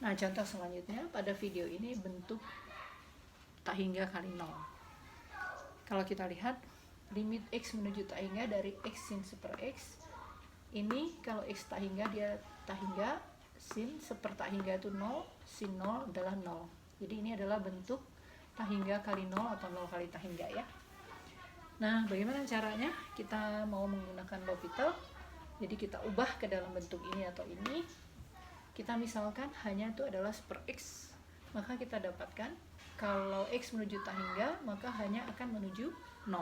Nah, contoh selanjutnya pada video ini bentuk tak hingga kali 0. Kalau kita lihat limit x menuju tak hingga dari x sin seper x, ini kalau x tak hingga dia tak hingga, sin seper tak hingga itu 0, sin 0 adalah 0. Jadi ini adalah bentuk tak hingga kali 0 atau 0 kali tak hingga ya. Nah, bagaimana caranya kita mau menggunakan L'Hopital? Jadi kita ubah ke dalam bentuk ini atau ini. Kita misalkan hanya itu adalah seper x, maka kita dapatkan kalau x menuju tak hingga maka hanya akan menuju 0.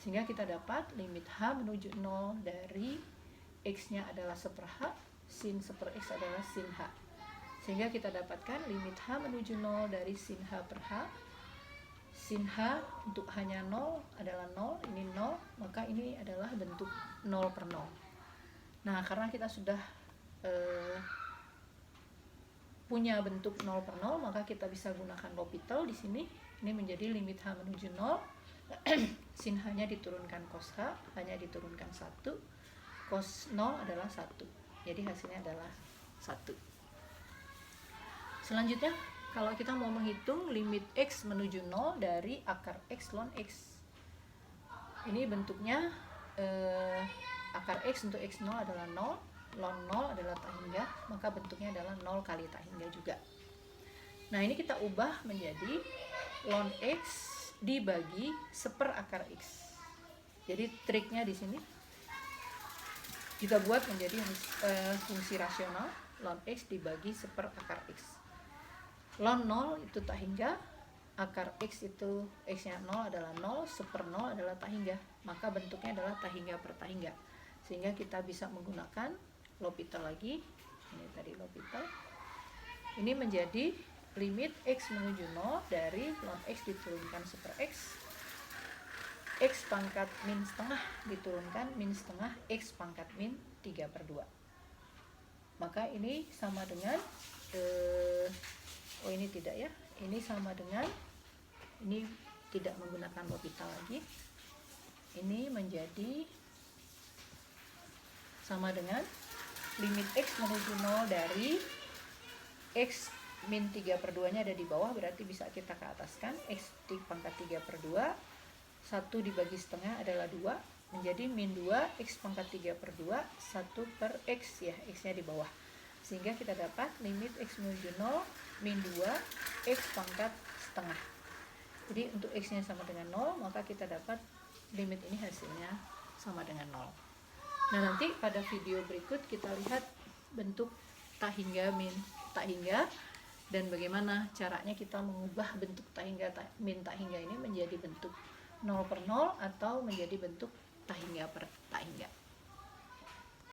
Sehingga kita dapat limit h menuju 0 dari x nya adalah seper h, sin seper x adalah sin h. Sehingga kita dapatkan limit h menuju 0 dari sin h per h. Sin h untuk hanya 0 adalah 0, ini 0, maka ini adalah bentuk 0 per 0. Nah, karena kita sudah punya bentuk 0 per 0, maka kita bisa gunakan L'Hopital di sini. Ini menjadi limit h menuju 0. Sin h-nya diturunkan cos h, hanya diturunkan 1. Cos 0 adalah 1. Jadi hasilnya adalah 1. Selanjutnya, kalau kita mau menghitung limit x menuju 0 dari akar x ln x. Ini bentuknya akar x untuk x0 adalah 0, ln 0 adalah tak hingga, maka bentuknya adalah 0 kali tak hingga juga. Nah, ini kita ubah menjadi ln x dibagi seper akar x. Jadi triknya di sini kita buat menjadi fungsi rasional ln x dibagi seper akar x. Ln 0 itu tak hingga, akar x itu x-nya 0 adalah 0, seper 0 adalah tak hingga, maka bentuknya adalah tak hingga per tak hingga. Sehingga kita bisa menggunakan L'Hopital lagi. Ini tadi L'Hopital. Ini menjadi limit x menuju 0 dari ln x diturunkan seper x pangkat min setengah diturunkan min setengah x pangkat min 3/2. Maka ini sama dengan ini tidak ya, ini sama dengan, ini tidak menggunakan L'Hopital lagi, ini menjadi sama dengan limit x menuju 0 dari x min 3/2 nya ada di bawah, berarti bisa kita ke ataskan, x pangkat 3/2, 1 dibagi setengah adalah 2, menjadi min 2 x pangkat 3/2, 1 per x ya, x nya di bawah. Sehingga kita dapat limit x menuju 0 min 2 x pangkat setengah. Jadi untuk x nya sama dengan 0, maka kita dapat limit ini hasilnya sama dengan 0. Nah, nanti pada video berikut kita lihat bentuk tak hingga min tak hingga dan bagaimana caranya kita mengubah bentuk tak hingga min tak hingga ini menjadi bentuk 0 per 0 atau menjadi bentuk tak hingga per tak hingga.